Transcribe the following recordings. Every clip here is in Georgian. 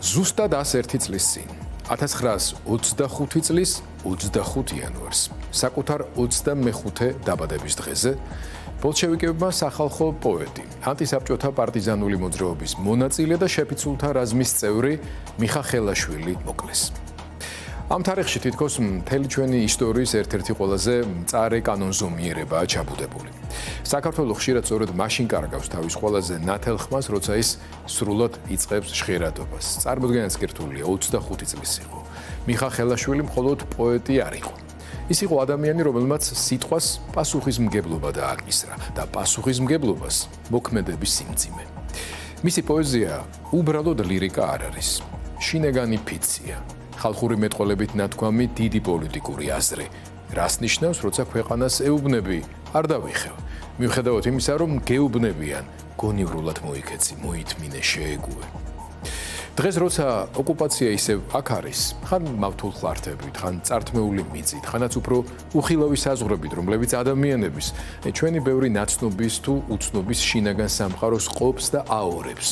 ზუსტად 101 წლის წინ 1925 წლის 25 იანვარს საკუთარ 25-ე დაბადების დღეზე ბოლშევიკებმა სახალხო პოეტი, ანტისაბჭოთა პარტიზანული მოძრაობის მონაწილე და შეფიცულთა რაზმის წევრი მიხა ხელაშვილი მოკლეს. ამ თარიღში თითქოს მთელი ჩვენი ისტორიის ერთ-ერთი ყველაზე მწარე კანონზომიერებაა ჩაბუდებული. საქართველოს ხშირად სწორედ მაშინ კარგავს თავის ყველაზე ნათელ ხმას, როცა ის სრულად იწყებს ჟღერადობას. წარმოდგენაც კირთულია 25 წლის იყო. მიხა ხელაშვილი მხოლოდ პოეტი არ იყო. ის იყო ადამიანი, რომელმაც სიტყვას პასუხისმგებლობა დააკისრა და პასუხისმგებლობას მოქმედების სიმძიმე. მისი პოეზია უბრალოდ ლირიკა არ არის. შინაგანი ფიცია. ხალხური მეტყოლებით ნათქვამი დიდი პოლიტიკური აზრი. რას ნიშნავს, როცა ქვეყანას ეუბნები, არ დავიხევ. მიუხედავად იმისა, რომ გეუბნებიან, გონივრულად მოიქეცი, მოითმინე, შეეგუე. დღეს როცა ოკუპაცია ისევ აქ არის, ხან მავთულ ხლართებით, ხან წართმეული მიწით, ხანაც უფრო უხილავი საზღვრებით, რომლებიც ადამიანების, ჩვენი ბევრი ნაცნობის თუ უცნობის შინაგან სამყაროს ყოფს და აორებს.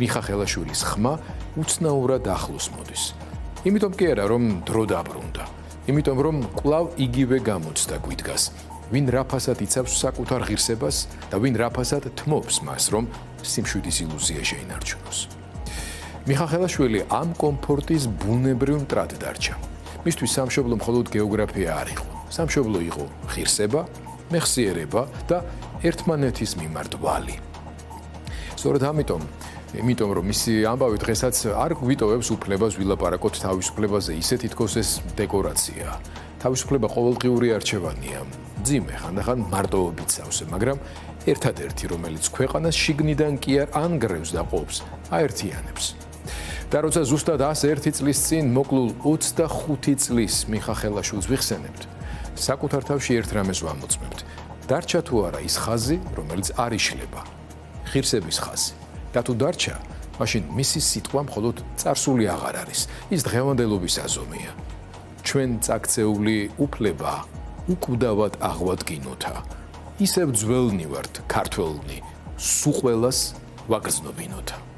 მიხა ხელაშვილის ხმა უცნაურად ახლოს მოდის. იმიტომ კი არა, რომ დრო დაბრუნდა. იმიტომ რომ კვლავ იგივე გამოცდა გვიდგას. ვინ რაფასად იცავს საკუთარ ღირსებას და ვინ რაფასად თმობს მას, რომ სიმშვიდის ილუზია შეინარჩუნოს. მიხა ხელაშვილი ამ კომფორტის ბუნებრივ მტრად დარჩა. მისთვის სამშობლო მხოლოდ გეოგრაფია არ იყო. სამშობლო იყო ღირსება, მეხსიერება და ერთმანეთის მიმართ ვალი. სწორედ იმიტომ რომ მისი ამბავი დღესაც არ გვიტოვებს უფლებას ვილაპარაკოთ თავისუფლებაზე, ისე თითქოს ეს დეკორაციაა. თავისუფლება ყოველდღიური არჩევანია. მძიმე, ხანდახან მარტოობით სავსე, მაგრამ ერთადერთი, რომელიც ქვეყანას შიგნიდან კი არ ანგრევს და ყოფს, აერთიანებს. და როცა ზუსტად 101 წლის წინ მოკლულ 25 წლის მიხა ხელაშვილს ვიხსენებთ, საკუთარ თავში ერთ რამეს ვამოწმებთ. დარჩა თუ არა ის ხაზი, რომელიც არ იშლება, ღირსების ხაზი. და თუ დარჩა, მაშინ მისი სიტყვა მხოლოდ წარსული აღარ არის, ის დღევანდელობის აზომია. ჩვენ წაქცეული უფლება უკვდავად აღვადგინოთა. ისევ ძველნი ვართ ქართველნი, სულ ყველას ვაგრძნობინოთა.